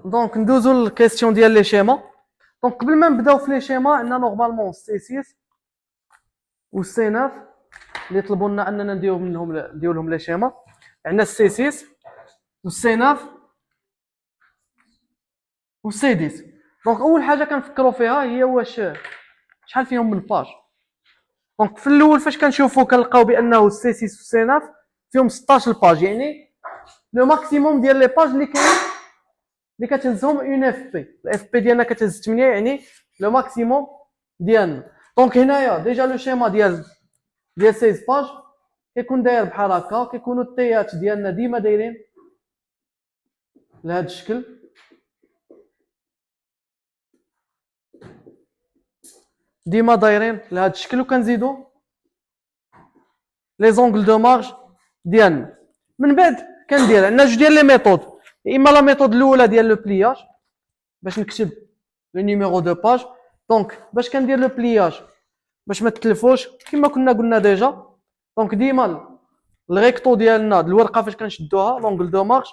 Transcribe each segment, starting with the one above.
دونك ندوزو للكيستيون ديال لي شيما. دونك قبل ما نبداو في لي شيما عندنا نورمالمون سي 6 و سي 9 اللي طلبوا لنا اننا نديرو لهم لي شيما. عندنا سي 6 و سي 9 و سي 10. دونك اول حاجه كنفكروا فيها هي واش شحال فيهم من باج. دونك في الاول فاش كنشوفوا كنلقاو بانه سي 6 و سي 9 فيهم 16 باج، يعني لو ماكسيموم ديال لي باج اللي كاين اللي كتهزهم اون اف بي. الاف بي ديالنا كتهز 8، يعني لو ماكسيموم ديالنا. دونك هنايا ديجا لو شيما ديال 16 باج كيكون داير بحال هكا، كيكونوا التيات ديالنا ديما دايرين لهذا الشكل. ديما دايرين لهذا الشكل، وكنزيدوا لي زونغل دو مارج ديالنا. من بعد كندير عندنا جوج ديال لي ميثود، اما لا ميثود الاولى ديال لو بلياج باش نكتب لو نيميرو دو باج. دونك باش كندير لو بلياج باش ما تتلفوش كما كنا قلنا ديجا، دونك ديما الريكتو ديالنا الورقه فاش كنشدوها لونغل دو مارش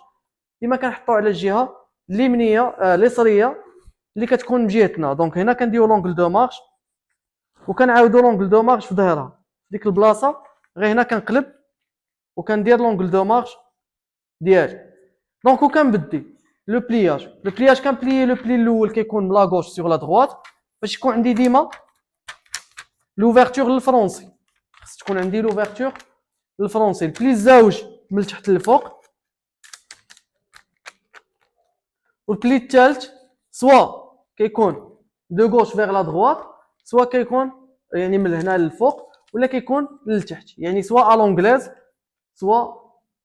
ديما كنحطوه على الجهه اليمنيه اليسريه اللي كتكون من جهتنا. دونك هنا كنديروا لونغل دو مارش وكنعاودوا لونغل دو مارش في ظهرها ديك البلاصه، غير هنا كنقلب وكندير لونغل دو مارش ديالي. دونك وكنبدي لو بلياج كنبليي لو بلي الاول كيكون لا غوش سور لا دروات باش يكون عندي ديما لوفرتور للفرونسي. خص تكون عندي لوفرتور للفرونسي. البلي الزاوج من التحت للفوق، والبلي الثالث سوا كيكون دو غوش فيغ لا دروات، سوا كيكون يعني من هنا للفوق، ولا كيكون للتحت، يعني سوا ا لونغليز سوا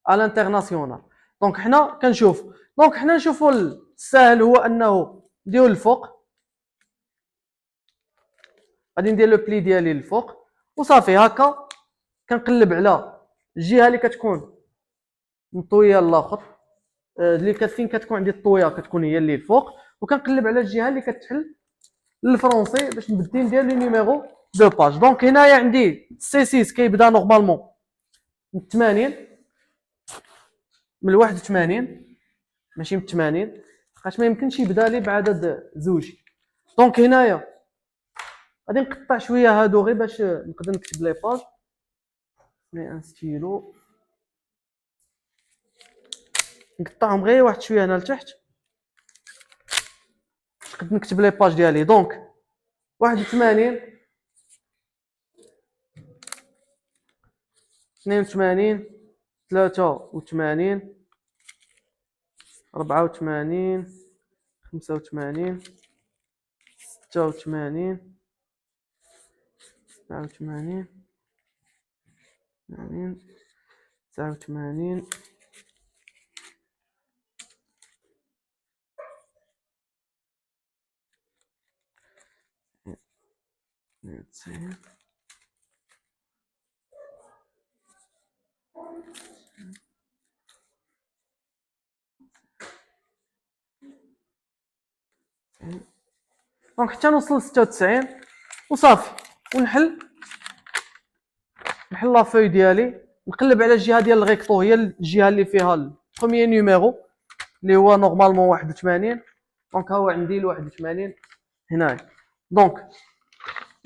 ا لانترناسيونال. دونك حنا كنشوف، دونك حنا نشوفوا السهل هو انه نديرو الفوق، غادي ندير لو بلي ديالي للفوق وصافي. هكا كنقلب على الجهه اللي كتكون مطويه للاخر، اللي فين كتكون عندي الطويه كتكون هي اللي الفوق، وكنقلب على الجهه اللي كتحل للفرونسي باش نبدي ندير لي نيميرو دو باج. دونك هنايا عندي سي 6 كيبدا نورمالمون من 80، من 81 ماشي من 80، حيت ما يمكنش يبدا لي بعدد زوج. دونك هنايا غادي نقطع شويه هادو غير باش نقدر نكتب لي باج. مي ان ستيلو نقطعهم غير واحد شويه هنا لتحت نقدر نكتب لي باج ديالي. دونك 81 82 83 84 85 86 87 80 89 90. دونك حتى نوصل ل 96 وصافي، ونحل لا فوي ديالي، نقلب على الجهه ديال الريكتو هي الجهه اللي فيها البروميير نيميرو اللي هو نورمالمون 81. دونك ها هو عندي ال 81 هنايا. دونك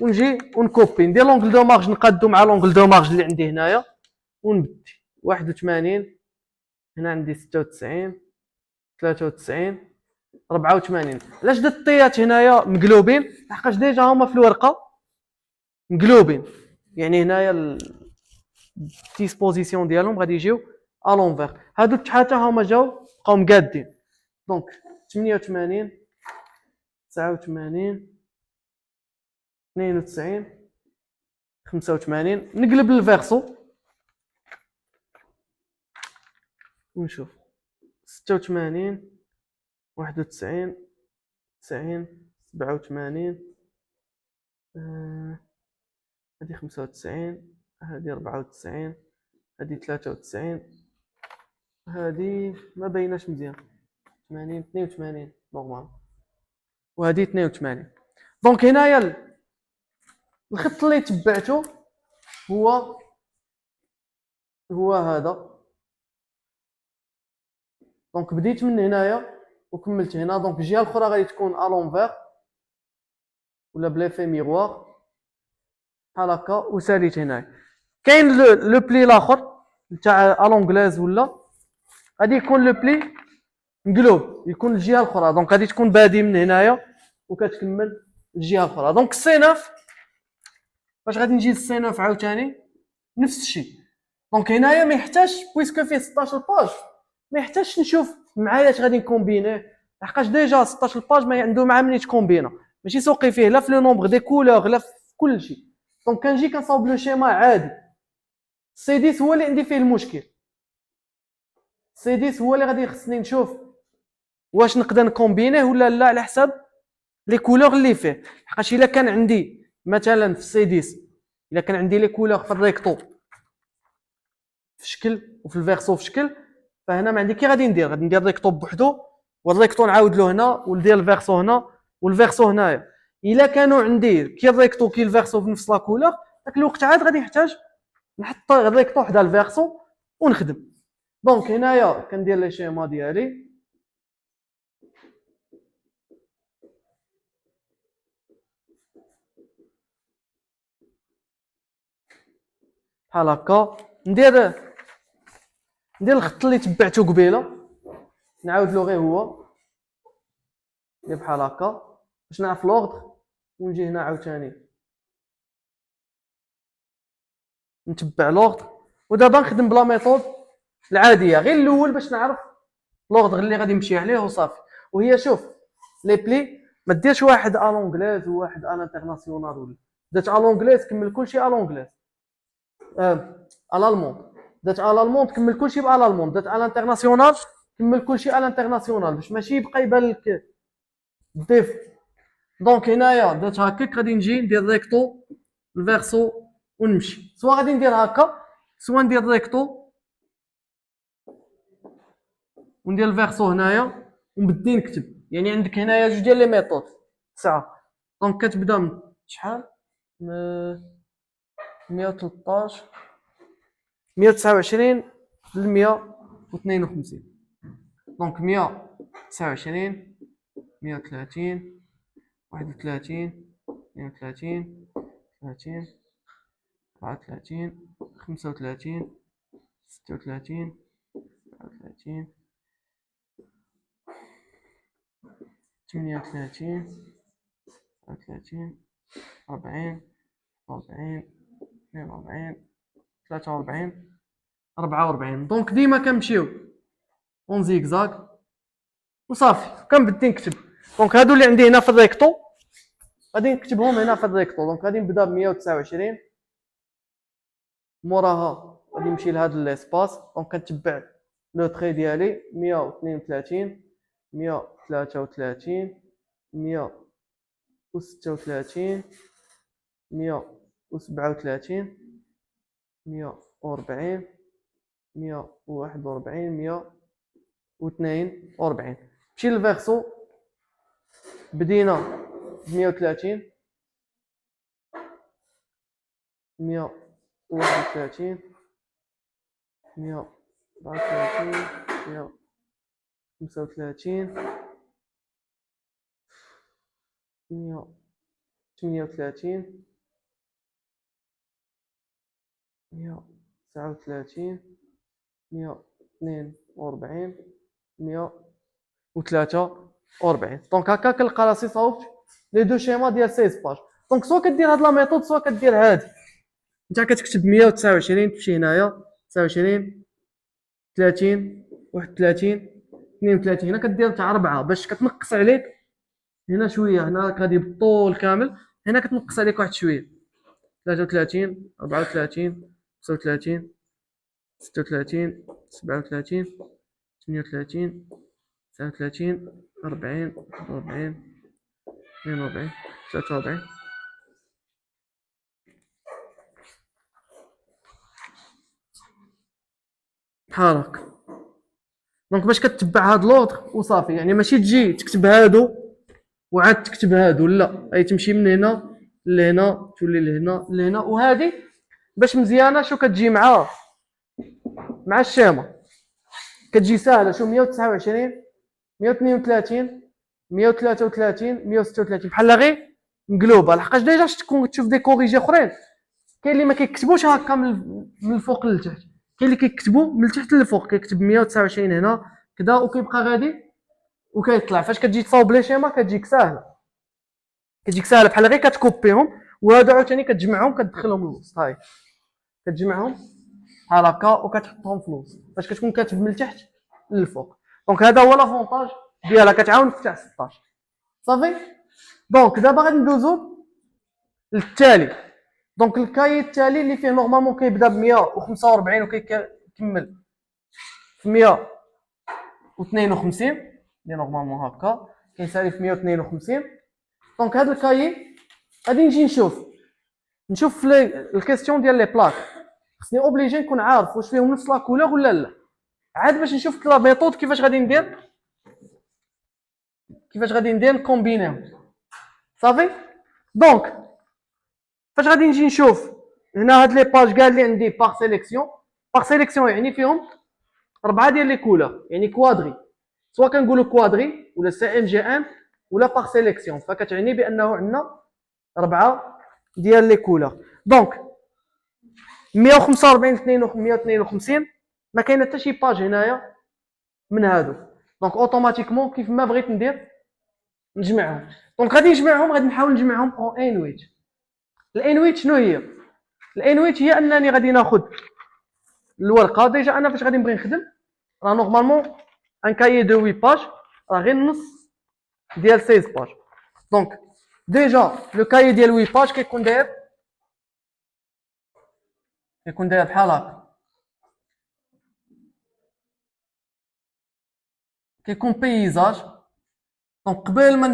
ونجي ونكوبي ندير لونغل دو مارج نقادو مع لونغل دو مارج اللي عندي هنايا ونبدي 81. هنا عندي 96 93 84. علاش درت الطيات هنايا مقلوبين؟ لحقاش ديجا هما في الورقه مقلوبين، يعني هنايا الديسبوزيسيون ديالهم غادي يجيو ا لونفير. هادو التحاتا هما جاو بقاو مقادين. دونك 88 89 92 85. نقلب للفيرسو ونشوف 86 91 90 87 هذه 95 هذه 94 هذه 93 هذه ما بايناش مزيان 80 82 نورمال، وهذه 82. دونك هنايا الخط اللي تبعته هو هذا. دونك بديت من هنايا وكملت هنا. دونك الجهه الاخرى غادي تكون الونفير ولا بليفي ميغوار بحال هكا وساليت هنايا. كاين لو بلي الاخر تاع الونغلاز ولا غادي يكون لو بلي مقلوب، يكون الجهه الاخرى. دونك غادي تكون بادي من هنايا وكتكمل الجهه الاخرى. دونك السي 9 فاش غادي نجي للسي 9 عاوتاني نفس الشيء. دونك هنايا ما يحتاجش بويسكو فيه 16 باج ما يحتاجش نشوف معايا اش غادي نكومبينيه، لحقاش ديجا 16 باج ما عنده مع مني تكومبينا، ماشي سوقي فيه لا في لو نومبر دي كولور لا في كل شيء. دونك كنجي كنصاوب لو شيما عادي. سي 10 هو اللي عندي فيه المشكل. سي 10 هو اللي غادي خصني نشوف واش نقدر نكومبينيه ولا لا على حساب لي كولور اللي فيه. لحقاش الا كان عندي مثلا في سي 10 الا كان عندي لي كولور في الريكتو في شكل وفي الفيرسو في شكل، فهنا ما عندي كي غادي ندير ريكتو بوحدو والريكتو نعاود له هنا وندير الفيرسو هنا والفيرسو هنايا. الا كانوا عندي كي الريكتو كي الفيرسو بنفس لا كولور داك الوقت عاد غادي نحتاج نحط الريكتو حدا الفيرسو ونخدم. دونك هنايا كندير لي شيما ديالي بحال هكا. ندير الخط اللي تبعته قبيله نعاود له غير هو ندير بحال هكا باش نعرف لوردر ونجي هنا عاوتاني نتبع لوردر. ودابا نخدم بلا ميثود العاديه غير الاول باش نعرف لوردر اللي غادي نمشي عليه وصافي. وهي شوف لي بلي ما ديرش واحد الونغليز وواحد الانترناسيونال ولا درت الونغليز كمل كلشي الونغليز الالموند درت الالموند كمل كلشي بالالموند درت الانترناسيونال كمل كلشي الانترناسيونال باش ماشي يبقى يبان لك الديف. دونك هنايا درت هكاك غادي نجي ندير ريكتو الفيرسو ونمشي سواء غادي ندير هكا سواء ندير ريكتو وندير الفيرسو هنايا ونبدي نكتب. يعني عندك هنايا جوج ديال لي ميثود 9. دونك كتبدا من شحال 113 129 152. دونك 129 130 31 32 30 34 35 36 37 38 39 40 40 42 43 44. دونك ديما كنمشيو اون زيكزاك وصافي كنبدي نكتب. دونك هادو اللي عندي هنا في الريكتو غادي نكتبهم هنا في الريكتو. دونك غادي نبدا ب 129 موراها غادي نمشي لهاد ليسباس. دونك كنتبع لو تري ديالي 132 133 136 137 140 141 142. مشي للفيرسو بدينا 130 131 134 135 138 139 142 143. دونك هكا كنلقى راسي صاوبت لي دو شيما ديال 16 باج. دونك سوا كدير هاد لا ميثود سوا كدير هادي. انت كتكتب 129 تمشي هنايا 29 30 31 32 هنا كدير تاع 4 باش كتنقص عليك هنا شويه. هنا غادي بالطول كامل هنا كتنقص عليك واحد شويه 33 34 35 36 37 38 39 40 41 42 43. بحال هكا. دونك باش كتبع هاد لوطر وصافي. يعني ماشي تجي تكتب هادو وعاد تكتب هادو لا، اي تمشي من هنا لهنا تولي لهنا لهنا. وهادي باش مزيانه شو كتجي مع الشيما كتجي ساهله. شو 129 132 133 136 بحال غير مقلوبه، لحقاش ديجا تكون تشوف دي كوريجي اخرين كاين اللي ما كيكتبوش هكا من الفوق للتحت، كاين اللي كيكتبوا من التحت للفوق، كيكتب 129 هنا كذا وكيبقى غادي وكيطلع. فاش كتجي تصاوب لي شيما كتجيك ساهله، بحال غير كتكوبيهم وهادو عاوتاني كتجمعهم كتدخلهم للوسط. هاي كتجمعهم بحال هكا وكتحطهم في الوسط فاش كتكون كاتب من التحت للفوق. دونك هذا هو لافونتاج ديالها، كتعاونك تاع 16 صافي. دونك دابا غادي ندوزو للتالي. دونك الكاي التالي اللي فيه نورمالمون كيبدا ب 145 وكيكمل في 152 اللي نورمالمون هكا كينسالي في 152. دونك هذا الكاي غادي نجي نشوف في الكيستيون ديال لي بلاك، خصني اوبليجي نكون عارف واش فيهم نفس لا كولور ولا لا، عاد باش نشوف لا ميثود كيفاش غادي ندير كومبينيهم صافي. دونك فاش غادي نجي نشوف هنا هاد لي باج كاع اللي عندي باغ سيليكسيون يعني فيهم 4 ديال لي كولور يعني كوادري، سواء كنقولوا كوادري ولا سي ام جي ان ولا باغ سيليكسيون، فكتعني بانه عندنا 4 ديال لي كولور. دونك 145 152 ما كاينه حتى شي باج هنايا من هادو، دونك اوتوماتيكمون كيف ما بغيت ندير نجمعهم. دونك غادي نحاول نجمعهم اون انويت. الانويت شنو هي؟ الانويت هي انني غادي ناخذ الورقه. ديجا انا فاش غادي نبغي نخدم راه نورمالمون ان كايي دو 8 باج راه غير نص ديال 16 باج. دونك ديجا لو كايي ديال 8 باج كيكون داير بحال هكا، كيكون بيزاج. دونك قبل ما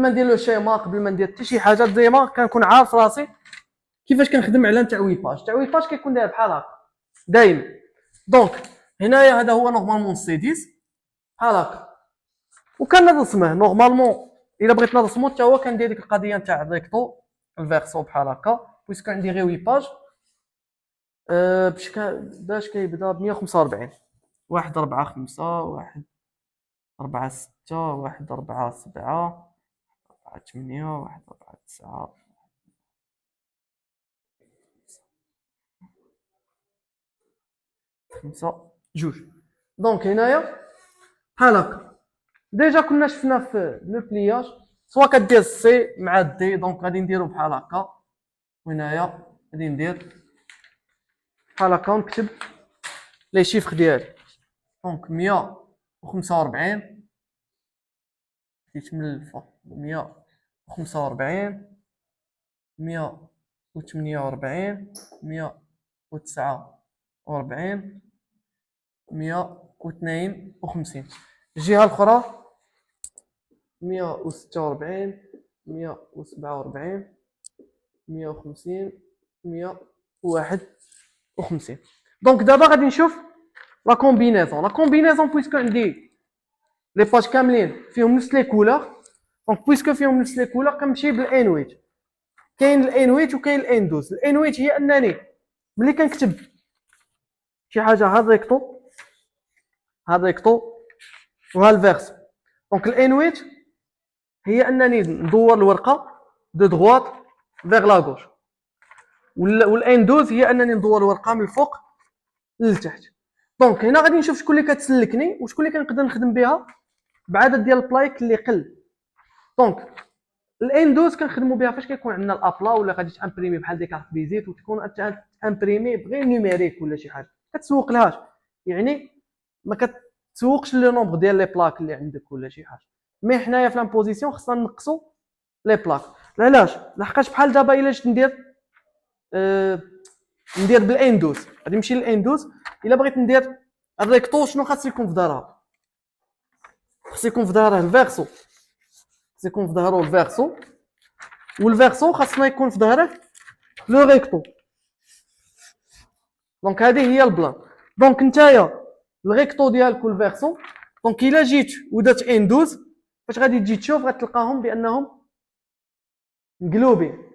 ندير لو شيما، قبل ما ندير حتى شي حاجه ديما كنكون عارف راسي كيفاش كنخدم على تاع 8 باج. تاع 8 باج كيكون داير بحال هكا دايما. دونك هنايا هذا هو نورمالمون سي 10 بحال هكا، وكنرسمه نورمالمون. الا بغيت نرسمو حتى هو كندير ديك القضيه نتاع الريكتو الفيرسو بحال هكا، بويسكو عندي غير 8 باج. باش كيبدا ب 145 1 4 5 1 4 6 1 4 7 4 8 1 4 9 5 جوج. دونك هنايا بحال هكا ديجا كنا شفنا في لو بلياج سوا كدير سي مع دي. دونك غادي نديرو بحال هكا، وهنايا غادي ندير بحال هكا ونكتب لي شيفر ديالي. دونك 145 كيتمل الفوق 145 148 149 152. الجهه الاخرى 146 147 150 151. دونك دابا غادي نشوف لا كومبينيزون بويسكو عندي لي باج كاملين فيهم نفس لي كولور. دونك بويسكو فيهم نفس لي كولور كنمشي بالانويت. كاين الانويت وكاين الاندوز. الانويت هي انني ملي كنكتب شي حاجه ها الريكتو وها الفيرس. دونك الانويت هي انني ندور الورقه دو دغوات فيغ لا غوش، والاندوز هي انني ندور الورقه من الفوق للتحت. دونك هنا غادي نشوف شكون اللي كتسلكني وشكون اللي كنقدر نخدم بها بعدد ديال البلايك اللي قل. دونك الاندوز كنخدموا بها فاش كيكون عندنا الابلا ولا غادي تامبريمي بحال ديك كارت فيزيت وتكون امبريمي بغير نيميريك ولا شي حاجه كتسوق لهاش، يعني ما كتسوقش لو نومبر ديال لي بلاك اللي عندك ولا شي حاجه. مي حنايا في لامبوزيسيون خصنا نقصوا لي بلاك. علاش؟ لحقاش بحال دابا الا جيت ندير بالاندوز غادي نمشي للاندوز. الا بغيت ندير الريكتو شنو خاص يكون في ظهرها؟ خاص يكون في ظهره الفيرسو، خاص يكون في ظهره الفيرسو، والفيرسو خاصنا يكون في ظهره لو ريكتو. دونك هذه هي البلان. دونك نتايا الريكتو ديالك والفيرسو. دونك الا جيت ودات اندوز فاش غادي تجي تشوف غتلقاهم بانهم مقلوبين.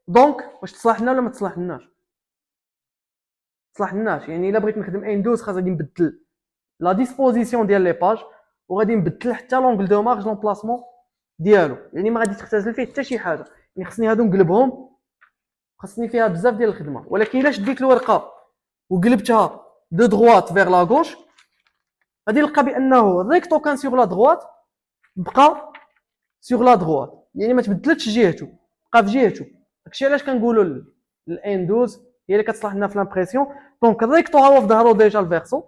دونك واش تصلح لنا ولا ما تصلحناش؟ تصلحناش. يعني الا بغيت نخدم اندوز خاص غادي نبدل لا ديسبوزيسيون ديال لي باج وغادي نبدل حتى لونغل دو مارج لومبلاسمون ديالو، يعني ما غادي تختزل فيه حتى شي حاجه، يعني خصني هادو نقلبهم، خصني فيها بزاف ديال الخدمه. ولكن الا شديت الورقه وقلبتها دو دغوات فيغ لا غوش غادي نلقى بانه الريكتو كان سيغ لا دغوات بقى سيغ لا دغوات، يعني ما تبدلتش جهته، بقى في جهته. داكشي علاش كنقولوا الان 12 هي اللي كتصلح لنا في لامبريسيون. دونك الريكتو هو في ظهرو ديجا الفيرسو،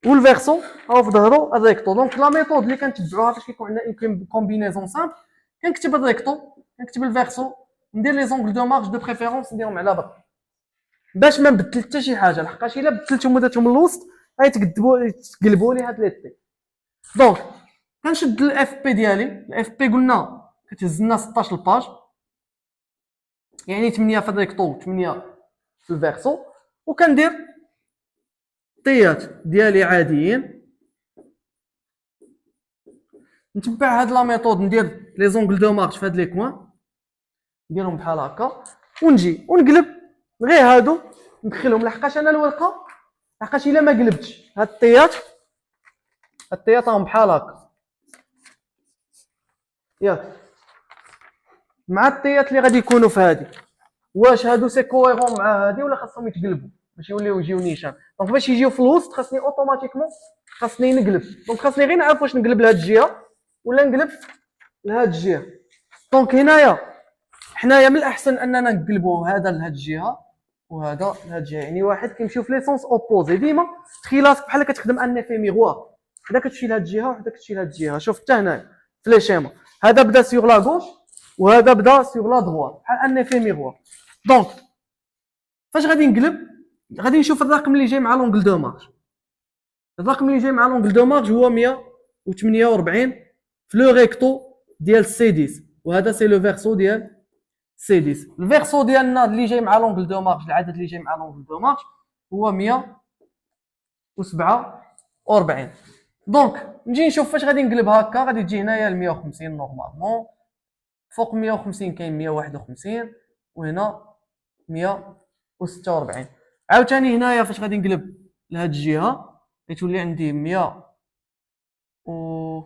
والفيرسو هو في ظهرو الريكتو. دونك لا ميثود اللي كنتبعوها فاش كيكون عندنا اون كومبينيزون سامبل، كنكتب الريكتو، كنكتب الفيرسو، ندير لي زونغل دو مارج دو بريفيرونس نديرهم على بعض باش ما نبدل حتى شي حاجه، لحقاش الا بدلتهم ودرتهم الوسط غيتقلبوا لي هاد لي تي. دونك كنشد الاف بي ديالي، الاف بي قلنا كتهز لنا 16 الباج، يعني 8 في الريكتو 8 في الفيرسو، وكندير طيات ديالي عاديين. نتبع هاد لا ميثود، ندير لي زونغل دو مارش في هاد لي كوان، نديرهم بحال هكا ونجي ونقلب غير هادو ندخلهم، لحقاش انا الورقه، لحقاش الا ما قلبتش هاد الطيات راهم بحال هكا ياك مع الطيات اللي غادي يكونوا في هادي، واش هادو سي كويرون مع هادي ولا خاصهم يتقلبوا باش يجيو نيشان. دونك باش يجيو في الوسط خاصني اوتوماتيكمون خاصني نقلب، دونك خاصني غير نعرف واش نقلب لهاد الجهه ولا نقلب لهاد الجهه. دونك حنايا من الاحسن اننا نقلبوا هذا لهاد الجهه وهذا لهاد الجهه، يعني واحد كيمشيو في لي سونس اوبوزي. ديما تخيل راسك بحال كتخدم ان افي ميغوار، حدا كتمشي لهاد الجهه وحدا كتمشي لهاد الجهه. شوف حتى هنا في لي شيما، هذا بدا سيغ لا غوش وهذا بدا سيغ لا دغوات، بحال ان افي ميغوار. دونك فاش غادي نقلب غادي نشوف الرقم اللي جاي مع لونغل دو مارج. الرقم اللي جاي مع لونغل دو مارج هو 148 في لو ريكتو ديال سي 10، وهذا سي لو فيرسو ديال سي 10. الفيرسو ديالنا اللي جاي مع لونغل دو مارج، العدد اللي جاي مع لونغل دو مارج هو 147. دونك نجي نشوف فاش غادي نقلب هكا، غادي تجي هنايا ل 150 نورمالمون، فوق 150 كاين 151 وهنا 146. عاوتاني هنايا فاش غادي نقلب لهاد الجهه غتولي عندي 100 و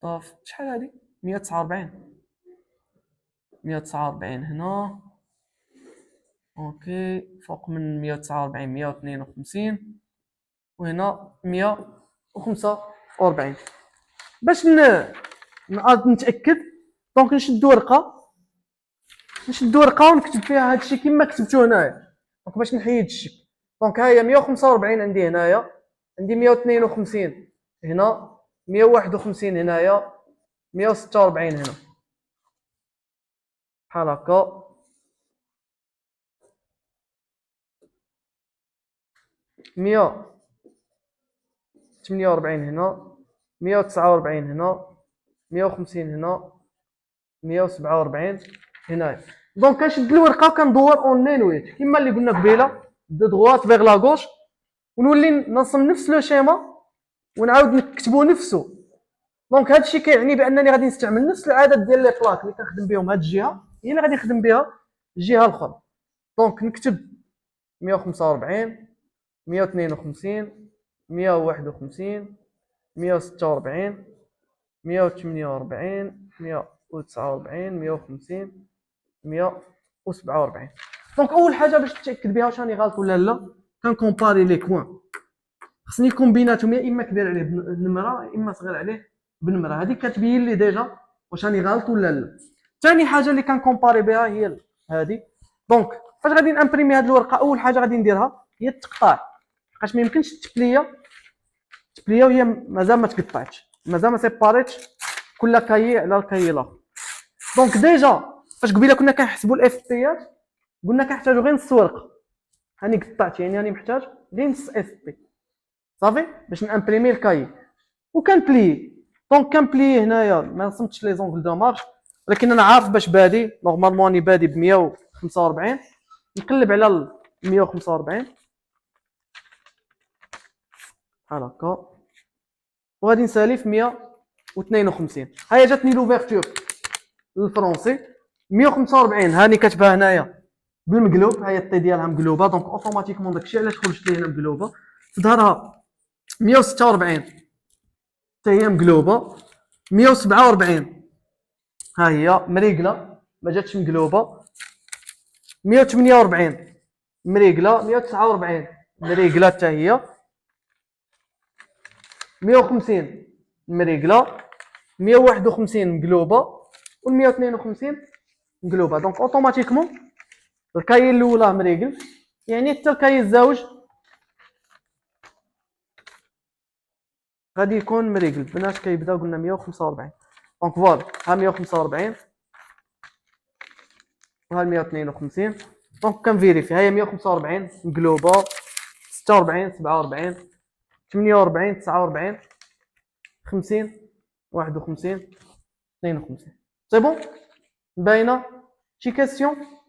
طاف شحال هادي 149 هنا. اوكي فوق من 149 152 وهنا 145. باش نتاكد دونك نشد ورقه ونكتب فيها هادشي كما كتبتو هنايا، دونك باش نحيد الشك. دونك ها هي 145 عندي هنايا، عندي 152 هنا، 151 هنايا، 146 هنا بحال هكا، 148 هنا، 149 هنا، 150 هنا، 147 هنايا. دونك كنشد الورقه كندور اون نينويت كما اللي قلنا قبيله دو دغوات فيغ لا غوش، ونولي نرسم نفس لو شيما ونعاود نكتبو نفسه. دونك هادشي كيعني بانني غادي نستعمل نفس العدد ديال لي بلاك اللي كنخدم بهم هاد الجهه هي اللي غادي نخدم بها الجهه الاخرى. دونك نكتب 145 152 151 146 148 149 150 147. دونك اول حاجه باش تتاكد بها واش راني غلط ولا لا كنكومباري لي كوان، خصني كومبيناتهم يا اما كبير عليه بنمره يا اما صغير عليه بنمره، هذيك كتبين لي ديجا واش راني غلط ولا لا. ثاني حاجه اللي كنكومباري بها هي هذه. دونك فاش غادي نامبريمي هذه الورقه اول حاجه غادي نديرها هي التقطاع، حيت ما يمكنش التبليه وهي مازال ما تقطعتش، مازال ما سيباريتش كل كايي على الكايي الاخر. دونك ديجا فاش قبيله كنا كنحسبوا الاف بيات قلنا كنحتاجوا غير نص ورقه، هاني قطعت يعني راني محتاج غير نص اف بي صافي باش نامبريمي الكايي وكنبلي. دونك كنبلي هنايا ما رسمتش لي زونغل دو مارش، ولكن انا عارف باش بادي نورمالمون راني بادي ب 145 نقلب على 145 بحال هكا وغادي نسالي في 152. هيا جاتني لوفيرتور الفرونسي 145 هاني كاتبها هنايا بالمقلوب، هيا الطي ديالها مقلوبه دونك اوتوماتيكمون داكشي علاش خرجت لي هنا مقلوبه في ظهرها 146 حتى هي مقلوبه. 147 ها هي مريقله ما جاتش مقلوبه. 148 مريقله. 149 مريقله حتى هي. 150 مريقله. 151 مقلوبه و 152 مقلوبه. دونك اوتوماتيكمون الكاي الاولى مريقل، يعني حتى الكاي الزوج غادي يكون مريقل. البنات كيبدا قلنا 145. دونك فوالا ها 145 وها 152. دونك كنفيريفي ها هي 145 مقلوبه. 46 47 48 49 50 51 52. سي بون باينه؟ شي كاستيون؟